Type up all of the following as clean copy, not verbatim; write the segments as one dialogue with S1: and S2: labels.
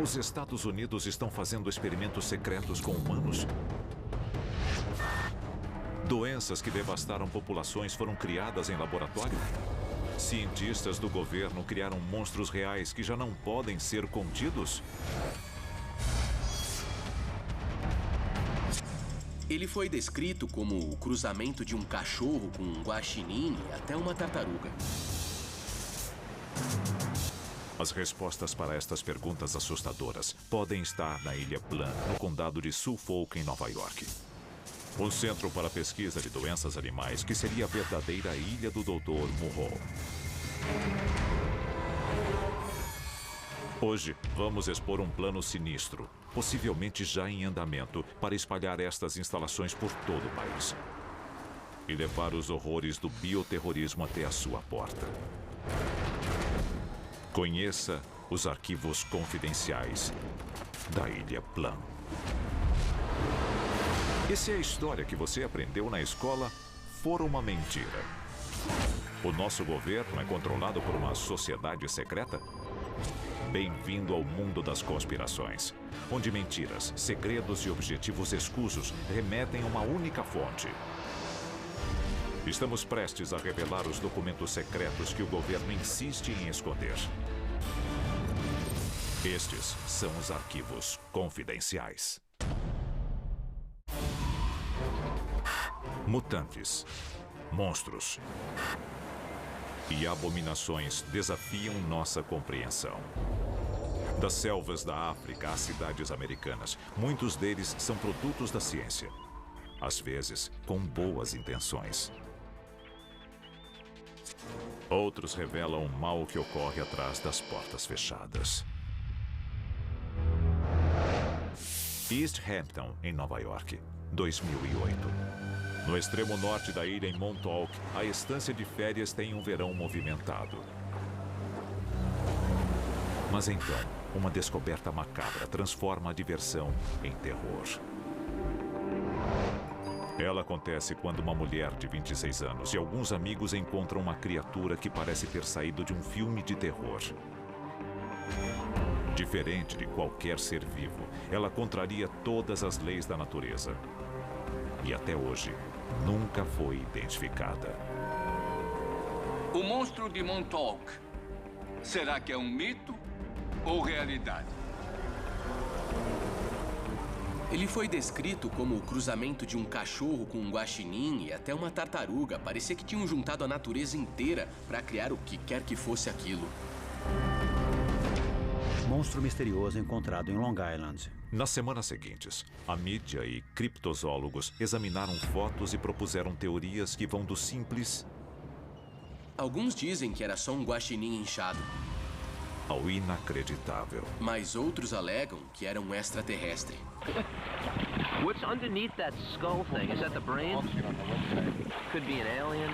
S1: Os Estados Unidos estão fazendo experimentos secretos com humanos? Doenças que devastaram populações foram criadas em laboratório? Cientistas do governo criaram monstros reais que já não podem ser contidos?
S2: Ele foi descrito como o cruzamento de um cachorro com um guaxinim e até uma tartaruga.
S1: As respostas para estas perguntas assustadoras podem estar na Ilha Plan, no condado de Suffolk, em Nova York. Um centro para pesquisa de doenças animais que seria a verdadeira ilha do Dr. Mulhall. Hoje, vamos expor um plano sinistro, possivelmente já em andamento, para espalhar estas instalações por todo o país. E levar os horrores do bioterrorismo até a sua porta. Conheça os arquivos confidenciais da Ilha Plan. E se a história que você aprendeu na escola for uma mentira? O nosso governo é controlado por uma sociedade secreta? Bem-vindo ao mundo das conspirações, onde mentiras, segredos e objetivos escusos remetem a uma única fonte. Estamos prestes a revelar os documentos secretos que o governo insiste em esconder. Estes são os arquivos confidenciais. Mutantes, monstros e abominações desafiam nossa compreensão. Das selvas da África às cidades americanas, muitos deles são produtos da ciência, às vezes com boas intenções. Outros revelam o mal que ocorre atrás das portas fechadas. East Hampton, em Nova York, 2008. No extremo norte da ilha, em Montauk, a estância de férias tem um verão movimentado. Mas então, uma descoberta macabra transforma a diversão em terror. Ela acontece quando uma mulher de 26 anos e alguns amigos encontram uma criatura que parece ter saído de um filme de terror. Diferente de qualquer ser vivo, ela contraria todas as leis da natureza. E até hoje, nunca foi identificada.
S3: O monstro de Montauk. Será que é um mito ou realidade?
S2: Ele foi descrito como o cruzamento de um cachorro com um guaxinim e até uma tartaruga. Parecia que tinham juntado a natureza inteira para criar o que quer que fosse aquilo.
S4: Monstro misterioso encontrado em Long Island.
S1: Nas semanas seguintes, a mídia e criptozoólogos examinaram fotos e propuseram teorias que vão do simples
S2: Alguns dizem que era só um guaxinim inchado,
S1: ao inacreditável.
S2: mas outros alegam que era um extraterrestre.
S5: What's underneath that skull thing? Is that the brain? Could be an alien.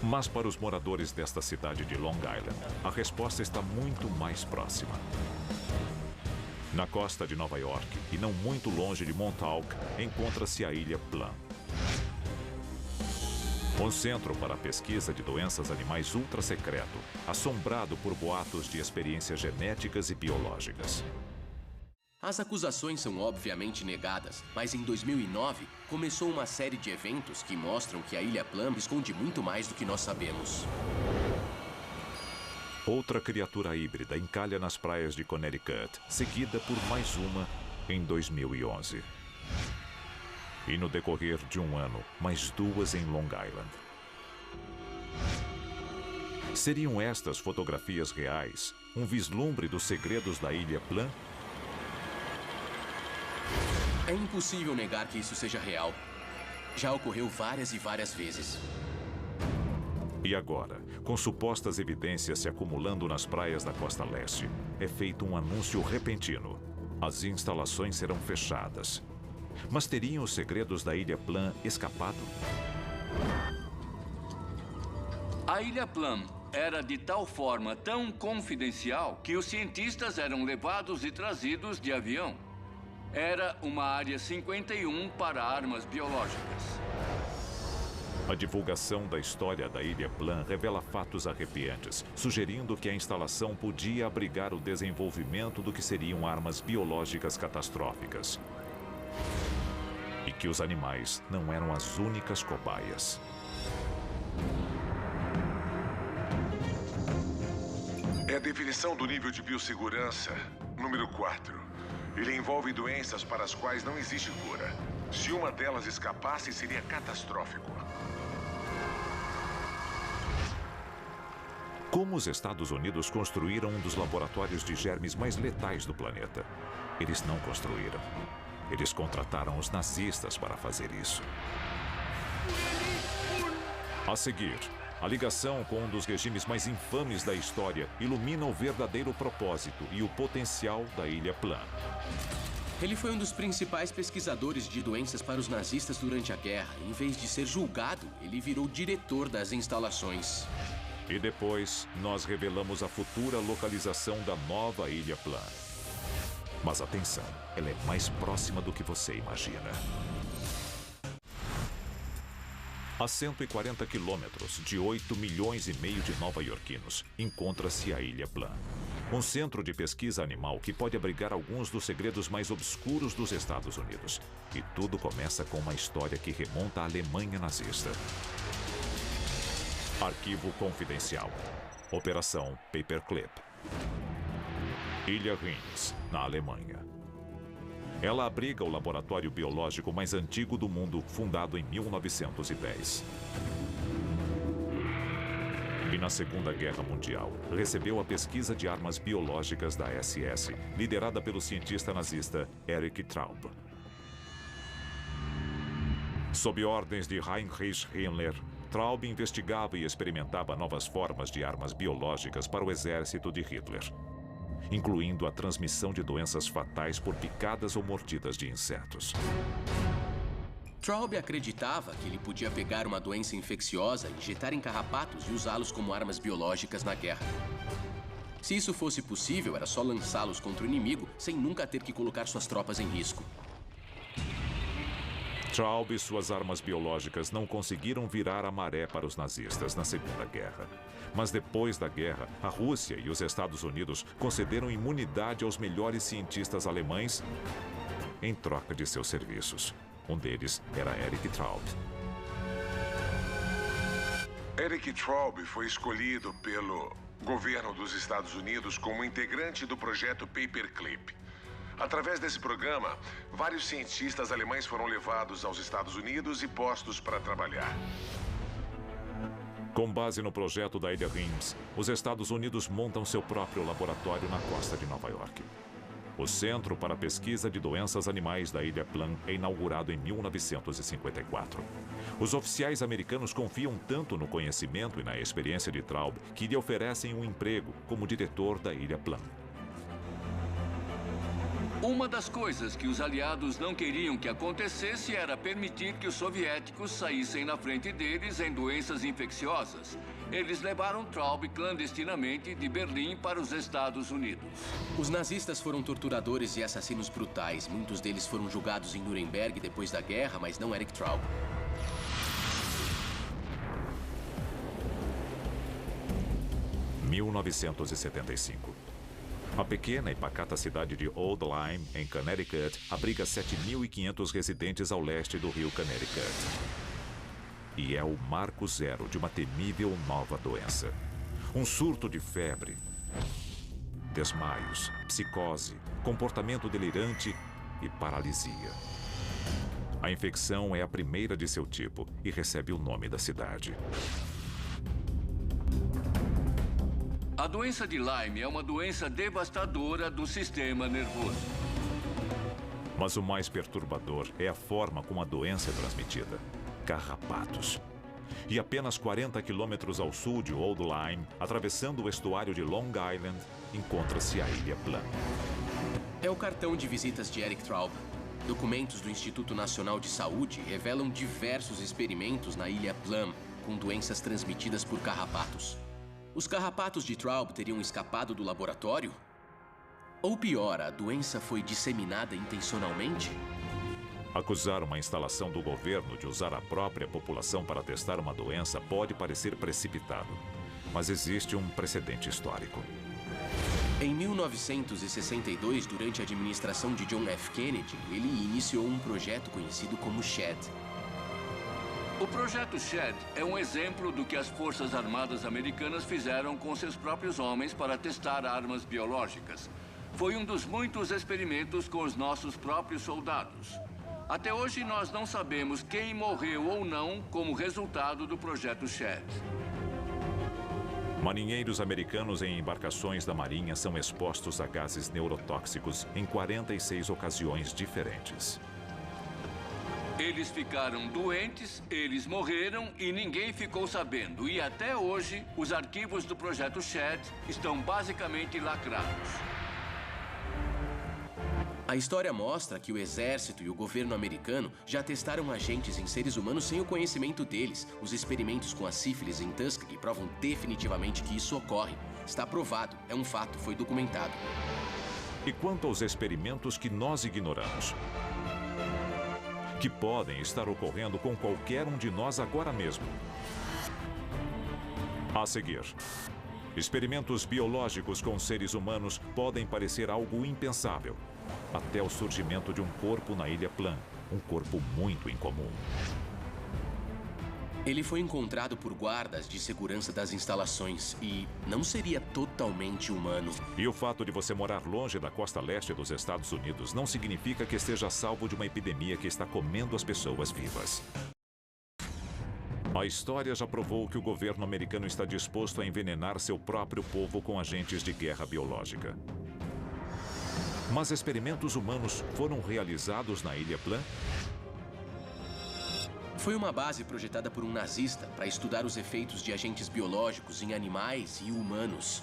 S1: Mas para os moradores desta cidade de Long Island, a resposta está muito mais próxima. Na costa de Nova York, e não muito longe de Montauk, encontra-se a Ilha Plan. Um centro para a pesquisa de doenças animais ultra secreto, assombrado por boatos de experiências genéticas e biológicas.
S2: As acusações são obviamente negadas, mas em 2009 começou uma série de eventos que mostram que a Ilha Plan esconde muito mais do que nós sabemos.
S1: Outra criatura híbrida encalha nas praias de Connecticut, seguida por mais uma em 2011. E no decorrer de um ano, mais duas em Long Island. Seriam estas fotografias reais um vislumbre dos segredos da Ilha Plan?
S2: É impossível negar que isso seja real. Já ocorreu várias e várias vezes.
S1: E agora, com supostas evidências se acumulando nas praias da costa leste, é feito um anúncio repentino. As instalações serão fechadas. Mas teriam os segredos da Ilha Plan escapado?
S3: A Ilha Plan era de tal forma tão confidencial que os cientistas eram levados e trazidos de avião. Era uma área 51 para armas biológicas.
S1: A divulgação da história da Ilha Plum revela fatos arrepiantes, sugerindo que a instalação podia abrigar o desenvolvimento do que seriam armas biológicas catastróficas. E que os animais não eram as únicas cobaias.
S6: É a definição do nível de biossegurança, número 4. Ele envolve doenças para as quais não existe cura. Se uma delas escapasse, seria catastrófico.
S1: Como os Estados Unidos construíram um dos laboratórios de germes mais letais do planeta? Eles não construíram. Eles contrataram os nazistas para fazer isso. A seguir, a ligação com um dos regimes mais infames da história ilumina o verdadeiro propósito e o potencial da Ilha Plum.
S2: Ele foi um dos principais pesquisadores de doenças para os nazistas durante a guerra. Em vez de ser julgado, ele virou diretor das instalações.
S1: E depois, nós revelamos a futura localização da nova Ilha Plum. Mas atenção, ela é mais próxima do que você imagina. A 140 quilômetros de 8 milhões e meio de nova-iorquinos, encontra-se a Ilha Plum. Um centro de pesquisa animal que pode abrigar alguns dos segredos mais obscuros dos Estados Unidos. E tudo começa com uma história que remonta à Alemanha nazista. Arquivo confidencial. Operação Paperclip. Ilha Reims, na Alemanha. Ela abriga o laboratório biológico mais antigo do mundo, fundado em 1910. E na Segunda Guerra Mundial, recebeu a pesquisa de armas biológicas da SS, liderada pelo cientista nazista Erich Traub. Sob ordens de Heinrich Himmler, Traub investigava e experimentava novas formas de armas biológicas para o exército de Hitler, incluindo a transmissão de doenças fatais por picadas ou mordidas de insetos.
S2: Traub acreditava que ele podia pegar uma doença infecciosa, injetar em carrapatos e usá-los como armas biológicas na guerra. Se isso fosse possível, era só lançá-los contra o inimigo, sem nunca ter que colocar suas tropas em risco.
S1: Traub e suas armas biológicas não conseguiram virar a maré para os nazistas na Segunda Guerra. Mas depois da guerra, a Rússia e os Estados Unidos concederam imunidade aos melhores cientistas alemães em troca de seus serviços. Um deles era Erich Traub.
S6: Erich Traub foi escolhido pelo governo dos Estados Unidos como integrante do projeto Paperclip. Através desse programa, vários cientistas alemães foram levados aos Estados Unidos e postos para trabalhar.
S1: Com base no projeto da Ilha Reims, os Estados Unidos montam seu próprio laboratório na costa de Nova York. O Centro para a Pesquisa de Doenças Animais da Ilha Plum é inaugurado em 1954. Os oficiais americanos confiam tanto no conhecimento e na experiência de Traub que lhe oferecem um emprego como diretor da Ilha Plum.
S3: Uma das coisas que os aliados não queriam que acontecesse era permitir que os soviéticos saíssem na frente deles em doenças infecciosas. Eles levaram Traub clandestinamente de Berlim para os Estados Unidos.
S2: Os nazistas foram torturadores e assassinos brutais. Muitos deles foram julgados em Nuremberg depois da guerra, mas não Erich Traub.
S1: Em 1975. A pequena e pacata cidade de Old Lyme, em Connecticut, abriga 7.500 residentes ao leste do rio Connecticut. E é o marco zero de uma temível nova doença. Um surto de febre, desmaios, psicose, comportamento delirante e paralisia. A infecção é a primeira de seu tipo e recebe o nome da cidade.
S3: A doença de Lyme é uma doença devastadora do sistema nervoso.
S1: Mas o mais perturbador é a forma como a doença é transmitida. Carrapatos. E apenas 40 quilômetros ao sul de Old Lyme, atravessando o estuário de Long Island, encontra-se a Ilha Plum.
S2: É o cartão de visitas de Erich Traub. Documentos do Instituto Nacional de Saúde revelam diversos experimentos na Ilha Plum com doenças transmitidas por carrapatos. Os carrapatos de Traub teriam escapado do laboratório? Ou pior, a doença foi disseminada intencionalmente?
S1: Acusar uma instalação do governo de usar a própria população para testar uma doença pode parecer precipitado, mas existe um precedente histórico.
S2: Em 1962, durante a administração de John F. Kennedy, ele iniciou um projeto conhecido como SHAD.
S3: O projeto SHAD é um exemplo do que as Forças Armadas Americanas fizeram com seus próprios homens para testar armas biológicas. Foi um dos muitos experimentos com os nossos próprios soldados. Até hoje, nós não sabemos quem morreu ou não como resultado do projeto SHAD.
S1: Marinheiros americanos em embarcações da Marinha são expostos a gases neurotóxicos em 46 ocasiões diferentes.
S3: Eles ficaram doentes, eles morreram e ninguém ficou sabendo. E até hoje, os arquivos do projeto SHAD estão basicamente lacrados.
S2: A história mostra que o exército e o governo americano já testaram agentes em seres humanos sem o conhecimento deles. Os experimentos com a sífilis em Tuskegee provam definitivamente que isso ocorre. Está provado, é um fato, foi documentado.
S1: E quanto aos experimentos que nós ignoramos? Que podem estar ocorrendo com qualquer um de nós agora mesmo. A seguir, experimentos biológicos com seres humanos podem parecer algo impensável, até o surgimento de um corpo na Ilha Plum, um corpo muito incomum.
S2: Ele foi encontrado por guardas de segurança das instalações e não seria totalmente humano.
S1: E o fato de você morar longe da costa leste dos Estados Unidos não significa que esteja a salvo de uma epidemia que está comendo as pessoas vivas. A história já provou que o governo americano está disposto a envenenar seu próprio povo com agentes de guerra biológica. Mas experimentos humanos foram realizados na Ilha Plum?
S2: Foi uma base projetada por um nazista para estudar os efeitos de agentes biológicos em animais e humanos.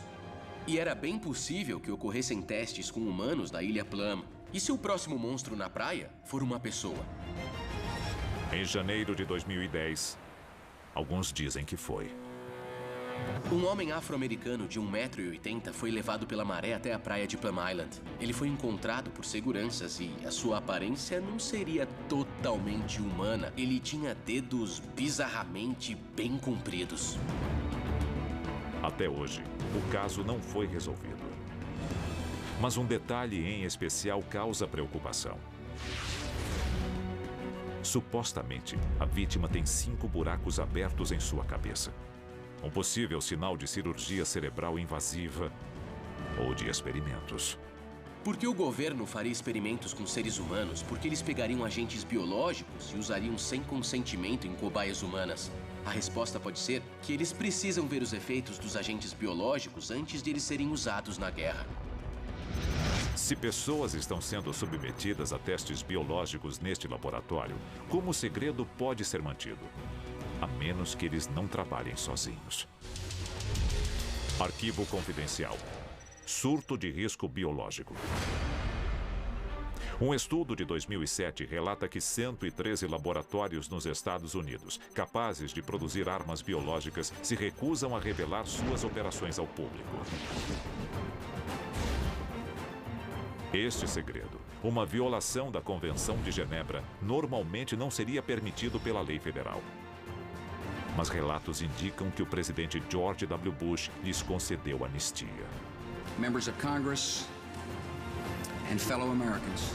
S2: E era bem possível que ocorressem testes com humanos na Ilha Plum. E se o próximo monstro na praia for uma pessoa?
S1: Em janeiro de 2010, alguns dizem que foi.
S2: Um homem afro-americano de 1,80 m foi levado pela maré até a praia de Plum Island. Ele foi encontrado por seguranças e a sua aparência não seria totalmente humana. Ele tinha dedos bizarramente bem compridos.
S1: Até hoje, o caso não foi resolvido. Mas um detalhe em especial causa preocupação. Supostamente, a vítima tem 5 buracos abertos em sua cabeça. Um possível sinal de cirurgia cerebral invasiva ou de experimentos.
S2: Por que o governo faria experimentos com seres humanos? Porque eles pegariam agentes biológicos e usariam sem consentimento em cobaias humanas. A resposta pode ser que eles precisam ver os efeitos dos agentes biológicos antes de eles serem usados na guerra.
S1: Se pessoas estão sendo submetidas a testes biológicos neste laboratório, como o segredo pode ser mantido? A menos que eles não trabalhem sozinhos. Arquivo confidencial. Surto de risco biológico. Um estudo de 2007 relata que 113 laboratórios nos Estados Unidos, capazes de produzir armas biológicas, se recusam a revelar suas operações ao público. Este segredo, uma violação da Convenção de Genebra, normalmente não seria permitido pela lei federal. Mas relatos indicam que o presidente George W. Bush lhes concedeu anistia.
S7: Members of Congress and fellow Americans.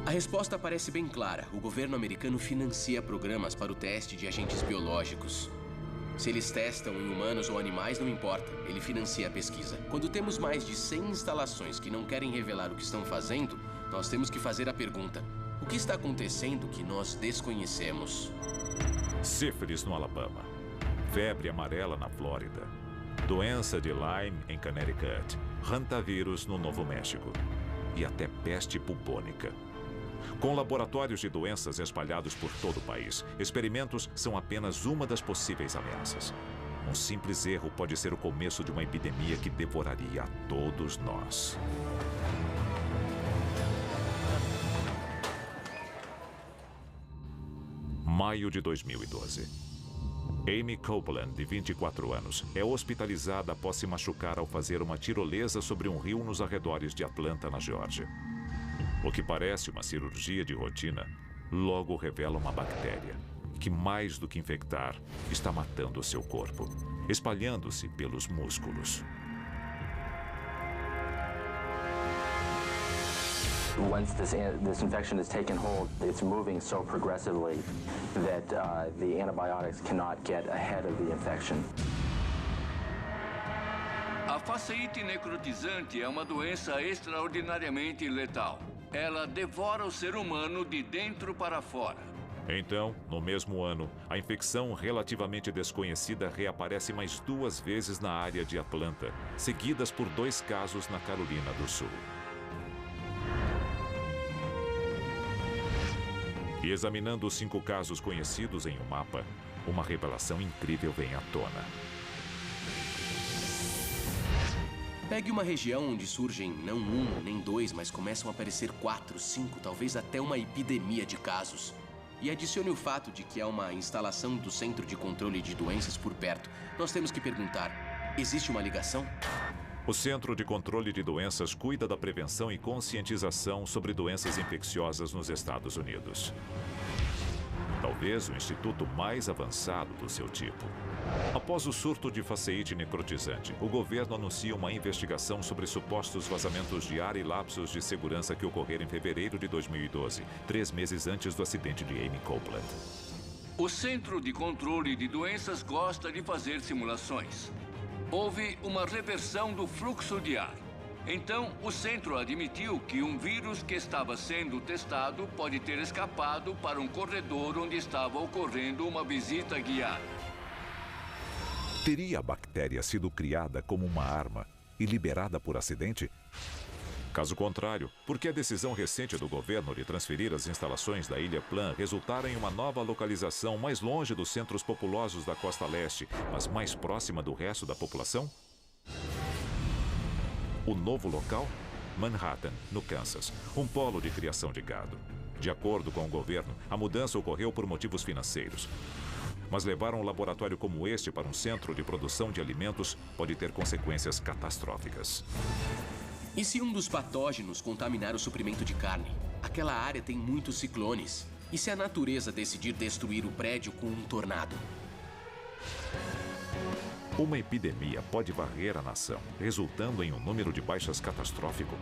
S2: A resposta parece bem clara. O governo americano financia programas para o teste de agentes biológicos. Se eles testam em humanos ou animais, não importa. Ele financia a pesquisa. Quando temos mais de 100 instalações que não querem revelar o que estão fazendo, nós temos que fazer a pergunta: o que está acontecendo que nós desconhecemos?
S1: Sífilis no Alabama, febre amarela na Flórida, doença de Lyme em Connecticut, hantavírus no Novo México e até peste bubônica. Com laboratórios de doenças espalhados por todo o país, experimentos são apenas uma das possíveis ameaças. Um simples erro pode ser o começo de uma epidemia que devoraria a todos nós. Maio de 2012. Amy Copeland, de 24 anos, é hospitalizada após se machucar ao fazer uma tirolesa sobre um rio nos arredores de Atlanta, na Geórgia. O que parece uma cirurgia de rotina, logo revela uma bactéria que, mais do que infectar, está matando o seu corpo, espalhando-se pelos músculos.
S8: Once this infection has taken hold, it's moving so progressively that the antibiotics cannot get ahead of the infection.
S3: A faceite necrotizante é uma doença extraordinariamente letal. Ela devora o ser humano de dentro para fora.
S1: Então, no mesmo ano, a infecção relativamente desconhecida reaparece mais 2 vezes na área de Atlanta, seguidas por 2 casos na Carolina do Sul. E examinando os 5 casos conhecidos em um mapa, uma revelação incrível vem à tona.
S2: Pegue uma região onde surgem não 1 nem 2, mas começam a aparecer 4, 5, talvez até uma epidemia de casos. E adicione o fato de que há uma instalação do Centro de Controle de Doenças por perto. Nós temos que perguntar, existe uma ligação?
S1: O Centro de Controle de Doenças cuida da prevenção e conscientização sobre doenças infecciosas nos Estados Unidos. Talvez o instituto mais avançado do seu tipo. Após o surto de faceite necrotizante, o governo anuncia uma investigação sobre supostos vazamentos de ar e lapsos de segurança que ocorreram em fevereiro de 2012, 3 meses antes do acidente de Amy Copeland.
S3: O Centro de Controle de Doenças gosta de fazer simulações. Houve uma reversão do fluxo de ar. Então, o centro admitiu que um vírus que estava sendo testado pode ter escapado para um corredor onde estava ocorrendo uma visita guiada.
S1: Teria a bactéria sido criada como uma arma e liberada por acidente? Caso contrário, por que a decisão recente do governo de transferir as instalações da Ilha Plan resultara em uma nova localização mais longe dos centros populosos da costa leste, mas mais próxima do resto da população? O novo local? Manhattan, no Kansas, um polo de criação de gado. De acordo com o governo, a mudança ocorreu por motivos financeiros. Mas levar um laboratório como este para um centro de produção de alimentos pode ter consequências catastróficas.
S2: E se um dos patógenos contaminar o suprimento de carne? Aquela área tem muitos ciclones. E se a natureza decidir destruir o prédio com um tornado?
S1: Uma epidemia pode varrer a nação, resultando em um número de baixas catastrófico.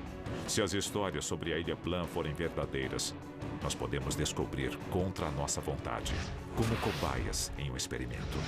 S1: Se as histórias sobre a Ilha Plan forem verdadeiras, nós podemos descobrir contra a nossa vontade, como cobaias em um experimento.